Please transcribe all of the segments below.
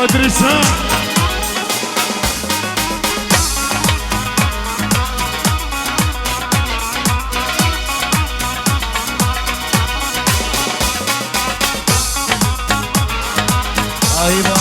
ادرسها ايوه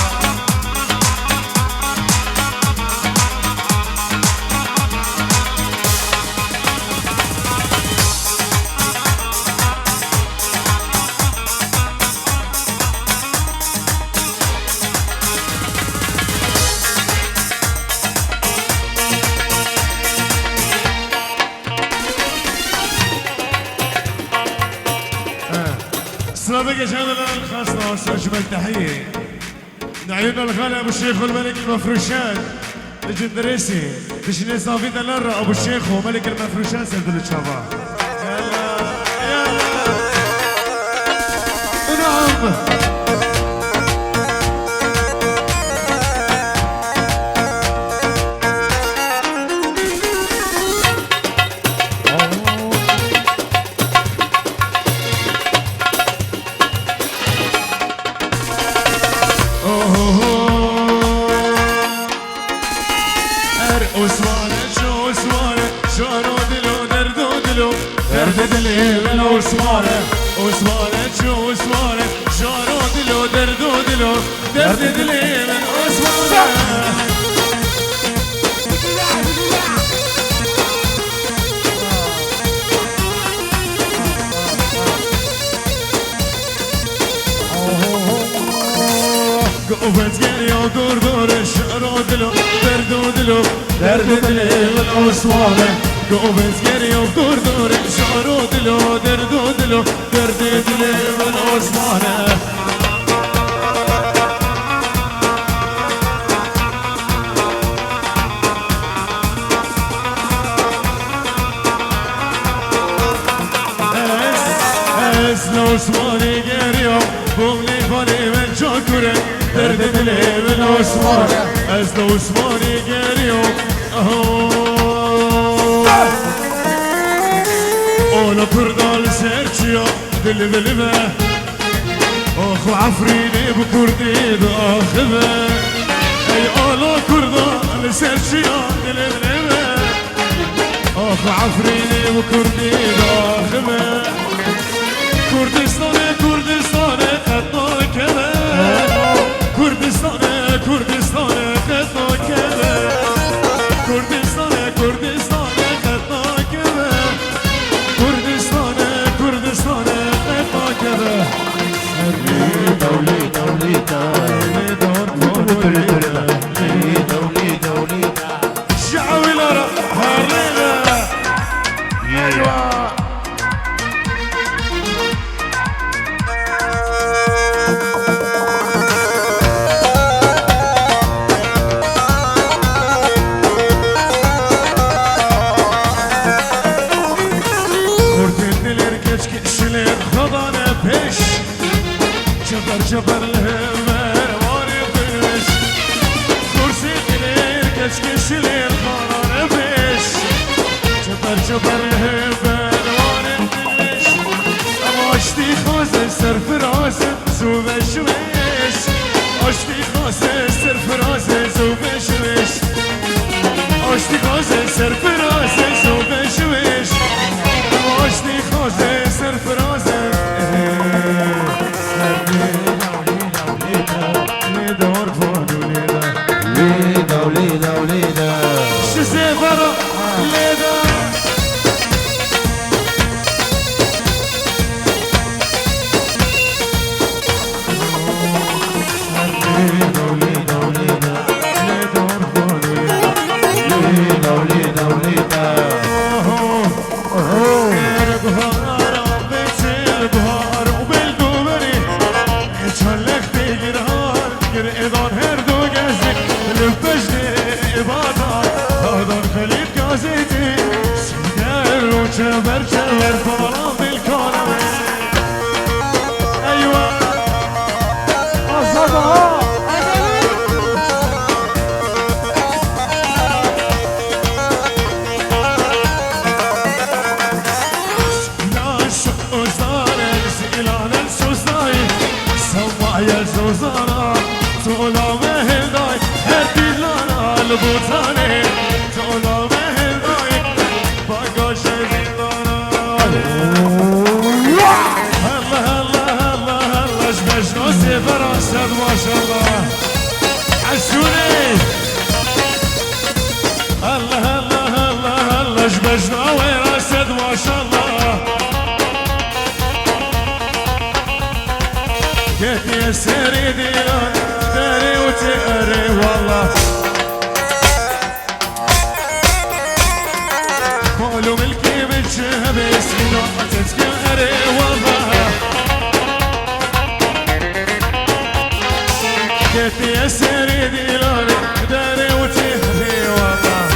سلامك يا شباب الخاصة واستجمل تحية نعيون الغالي ابو الشيخ والملك المفروشات ليجندريسي تشني صافي دلر ابو الشيخ وملك المفروشات سيد الشباب يلا يلا نعم وسواره وسواره شو وسواره شارو دلو دردو دلو درد دلي من وسواره قوبت جري ودور دور شارو دلو دردو دلو درد دلي من وسواره قوبت جري ودور دور شارو دلو دردو دلو درد دلي من وسواره لو اسماني قريب بومني فاني من شاكره درد دلي من اسمانه لو اسماني قريب اولا كردال سيرشيا دل بلبه اخو عفريني بكردي باخذه اي اولا كردال سيرشيا دل بلبه اخو عفريني بكردي باخذه كردستانه كردستانه خطا كده كردستانه كردستانه خطا كده كردستانه كردستانه خطا كده كردستانه كردستانه خطا كده وليده وليده وليده وليده وليده وليده وليده شعوي لرا هريده ايوه جبر الهمر واري بلش كرسي دليل كشكش للقرار بش جبر الهمر واري بلش اشتي خوز سر فراز زو بشوش اشتي خوز سر فراز زو بشوش اشتي خوز سر فراز زو بشوش اشتي خوز سر فراز وليده وليده شو سيفر وليده وليده وليده وليده وليده وليده وليده البهار بالبهار وبالدوبري تشلك تجرهار اذا هردو جازك البجني ابادا هذا الخليل كازيتي سيدر وشبر شبر فورا بالكرم ايوه اصدها يا سري ديلان داري وتقري والله قالوا ملكي بالشهب اسمي نقطة تقري والله جيت يا سري ديلان داري وتقري والله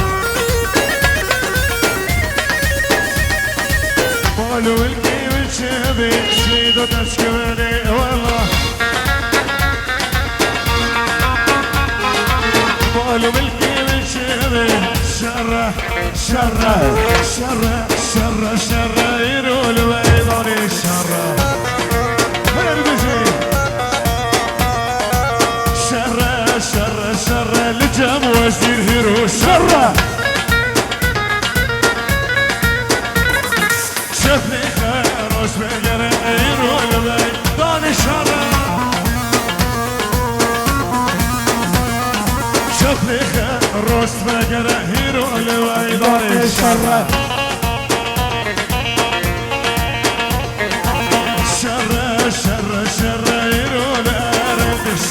قالوا ملكي بالشهب اسمي نقطة تقري والله قالوا ملكي من شهبي شره شره شره شره شره يرول بيضاني شره هربزي شره شره شره لجم وزير هيرو شره شفني خير وسبقر يرول بيضاني شره شفني خير وسبقر يرول بيضاني شره شره شره شره يرول أردش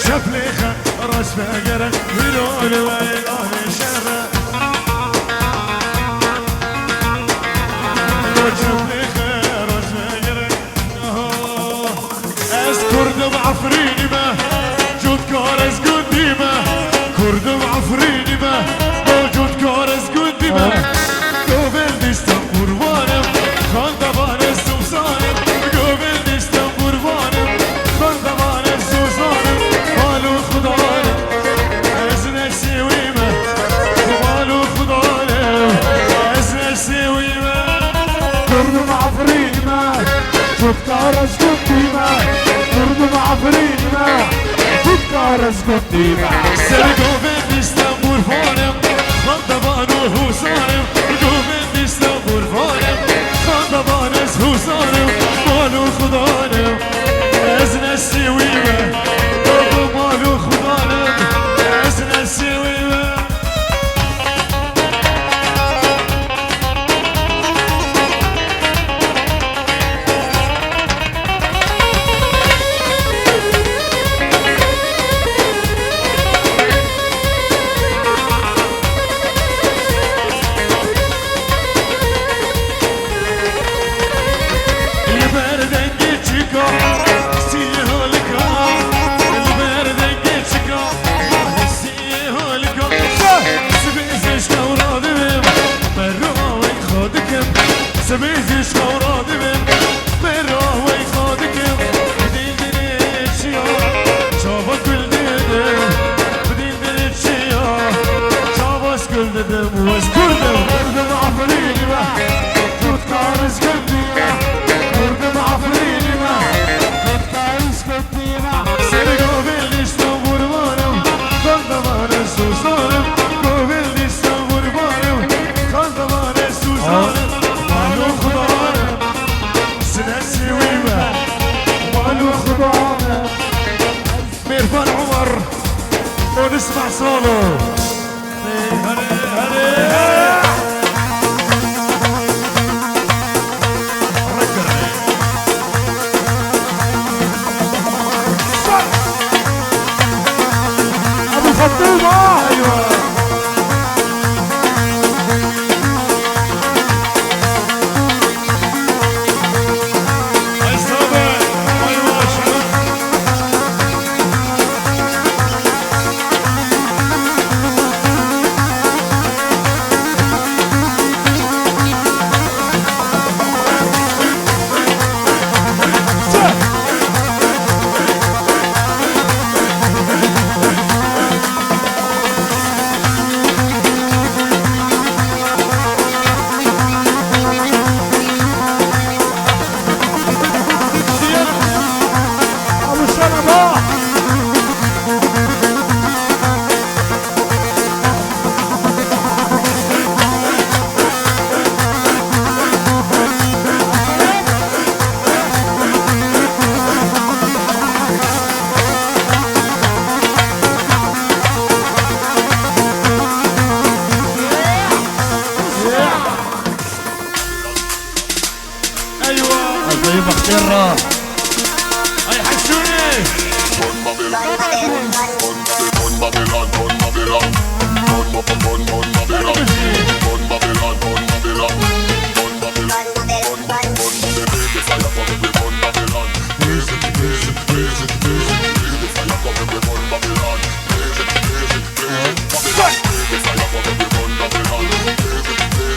شفني خير وسبقر يرول بيضاني شره شفني خير وسبقر كرد بعفريني ما جود كارز قدي ما كرد بعفريني ما موجود كارز قدي ما قبل دستم قربانم خان دبان السوسانم قبل دستم قربانم خان دبان السوسانم مالو خدانم ازن سويمه مالو خدانم ازن سويمه كرد بعفريني ما جود كارز قدي ما كردم عفرين ما فكر اسكتي ما سرقوا بين اسطنبول فانم خندبان وحسانم سرقوا بين اسطنبول فانم خندبان وحسانم مالو خدانم ازن السويمه بابا مالو خدانم ازن السويمه سبيزش خورادي من راه وي خادكم بدين دنيتشيا شافت كل ديدم بدين دنيتشيا شافت كل ديدم وش كردم كردم عفريني ما كنت كارز قلبي ما كردم عفريني ما كنت كارز قلبي ما سرقوا بالدستم قربانم خندمان السوسانم بالدستم قربانم خندمان السوسانم ميرفان عمر ونسمع صوله ابو فطومه ايوه جراح اي حشوني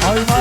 ايوه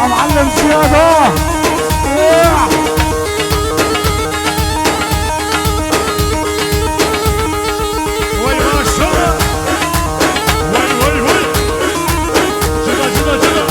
معلم زيادة وي ما شاء الله وي جدا جدا جدا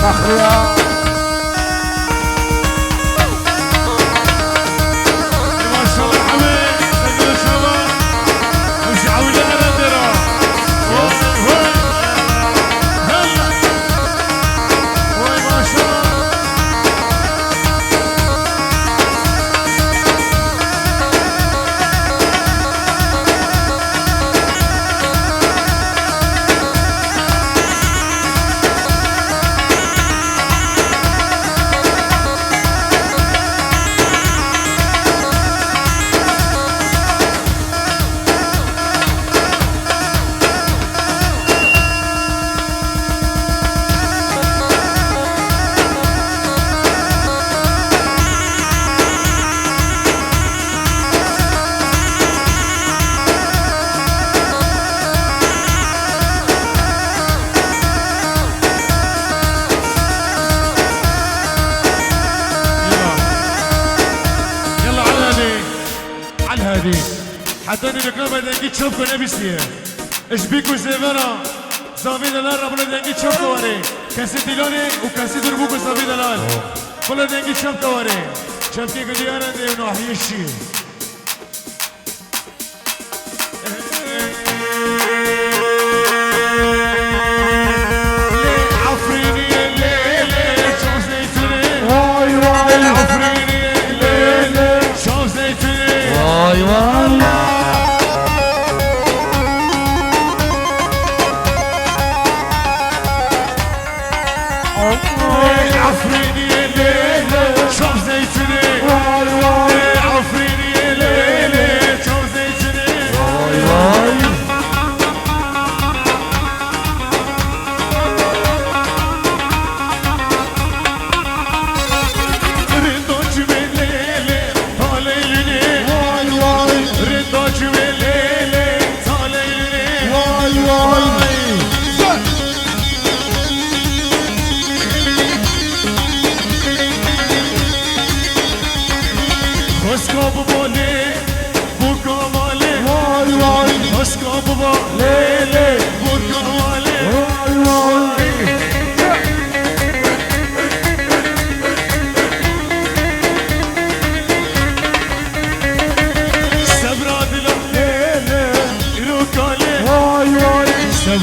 أخويا ما شاء الله حبيبي ما شاء الله مش عاود انا نديرها هلا وي ما شاء الله هادي حتى نلقى دنگی چوب کنه بیسیه اش بیکو زیورا زاوی دلال را بلا دنگی چوب کواره کسی دیلانه و کسی دربو کو زاوی دلال بلا دنگی چوب کواره چوب که گدیارن دیو ناحیشی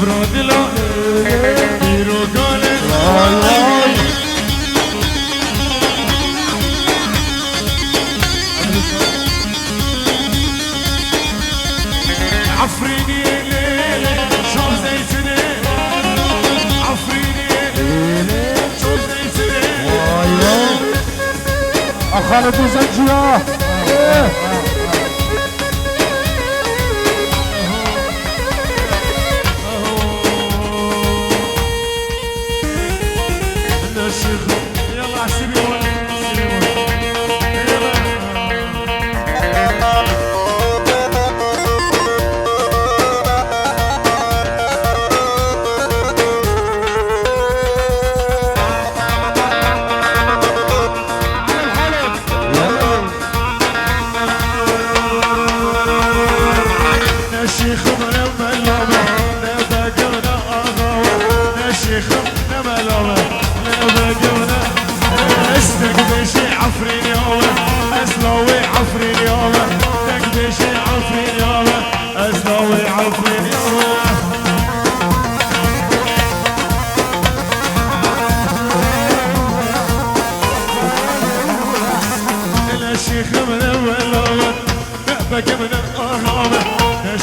برودلو خالد وزنجية يلا عسيبي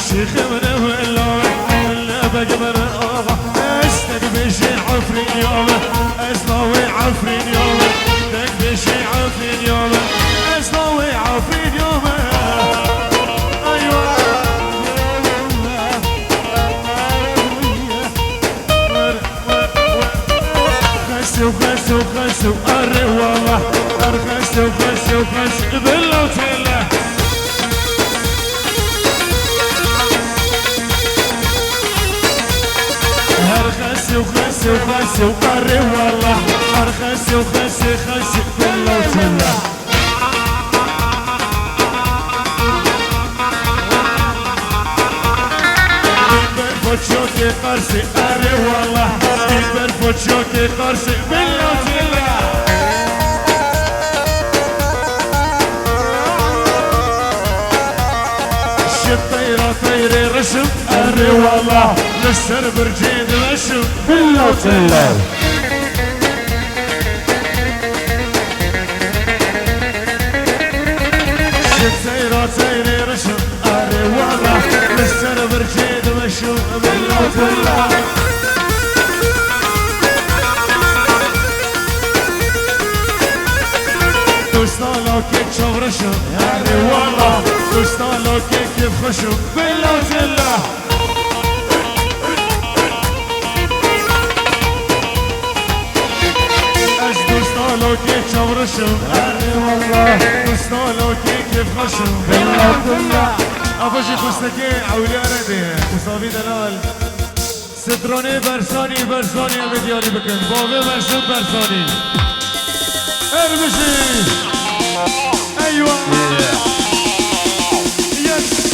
الشيخ من اللومة اللي بقى من الأوضة استقبل شي عفرين يومه اسلوي عفرين يومه تقبل شي عفرين يومه اسلوي عفرين يومه ايوه خسوا خسوا خسوا اري والله خسوا خسوا خسوا بالله وتله خسي وخسي وقري والله خسي وخسي خسي بالله وتله برفوت شوكي قرسي قري والله برفوت شوكي قرسي بالله وتله الطيرة طيري رسم قري والله لسر برجيد رسم بالله وتله طيرة طيري رسم قري والله لسر برجيد رسم بالله وتله دوستانو كيف شغرشم قري والله دوستانو كيف خشم بالله وتله دوستانو كيف شغرشم قري والله دوستانو كيف خشم بالله وتله افشي خستكي عولي اردي مصابي دلال ستروني برساني برساني مدياري بكن بابي برسن برساني ارمشي ايوه يس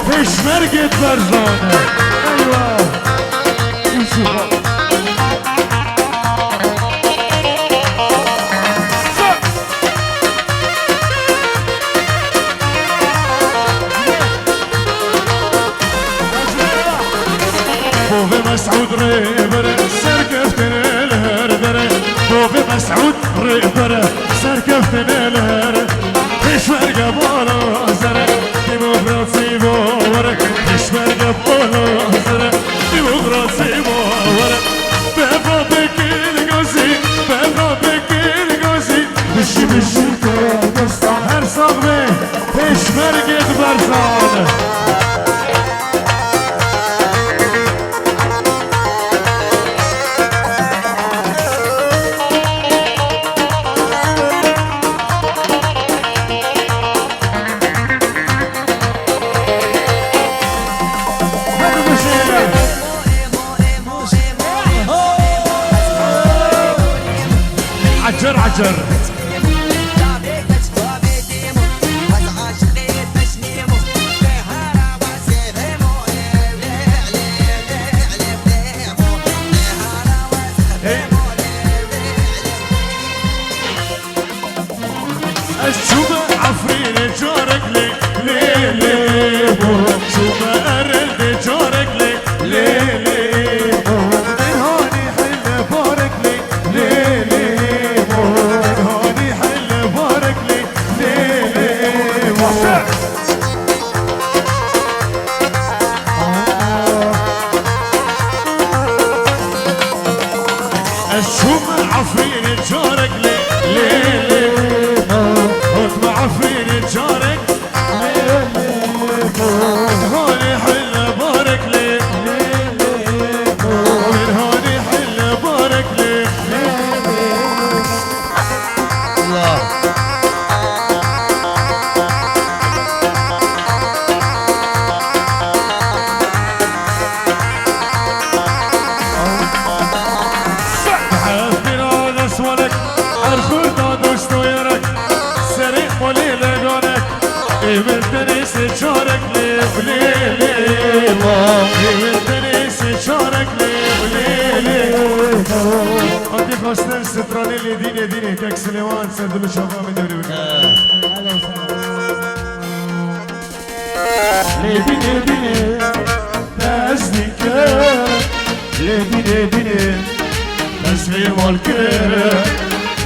پشمرگت برزانه ایوه بوفي مسعود ريبر سركفتن الهردر بوفي مسعود ريبر سركفتن الهردر پشمرگ بالا سره دموکراسی باوره پشمرگ بالا سره دموکراسی باوره بفرا بکن گازی بفرا بکن گازی بشی بشی کردستان هر ساقه پشمرگت برزانه عجر عجر الشوبة عفرين جارك لي لي لي شوبة أرد جارك لي لي لي من هوني حل بارك لي لي لي من هوني حل بارك لي لي لي الشوبة عفرين جارك لي لي لي عفرين جارك هوني حل بارك لي من هوني حل بارك لي الله حافظ على اسولك ارخد دوستو يرك سريع ولي لقونك يمدني سجارك لي وليلي يمدني سجارك لي وليلي أنتي خواستن ستراني اللي ديني ديني كاك سليمان سردم شافا من دوري لي ديني ديني تازنيك لي ديني ديني تسفي والكرة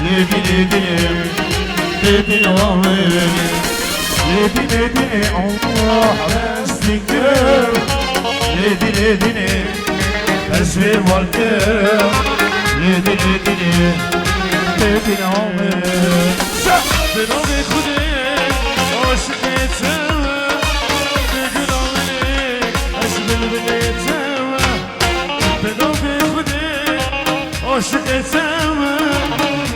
لي ديني ديني ليدي وامرني ليدي ليدي الله راسنكر ليدي ليدي اسفي والكر ليدي ليدي ليدي وامرني بنوبي خدي عاشقي تسوى بقول عمري اسبل بني تسوى بنوبي خدي عاشقي تسوى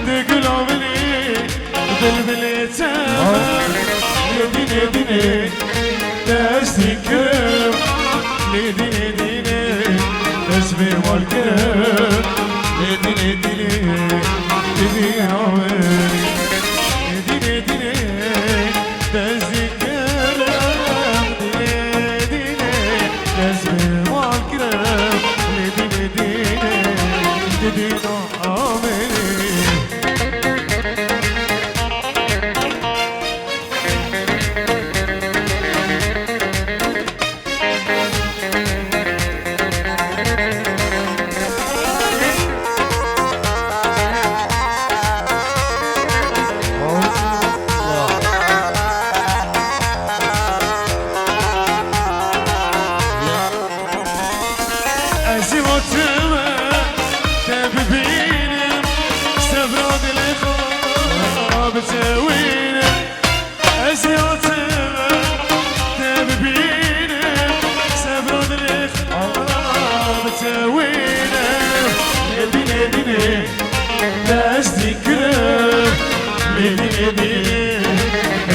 بقول عمري بلبلي تامر لديني ديني تستيكر لديني ديني تسبي والكر لديني ديني لديني عمري لديني ديني تستيكر لديني ديني تسبي والكر لديني ديني لديني عمري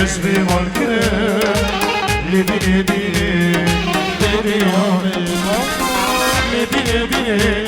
اسمي والكرة لدي لدي لدي لدي لدي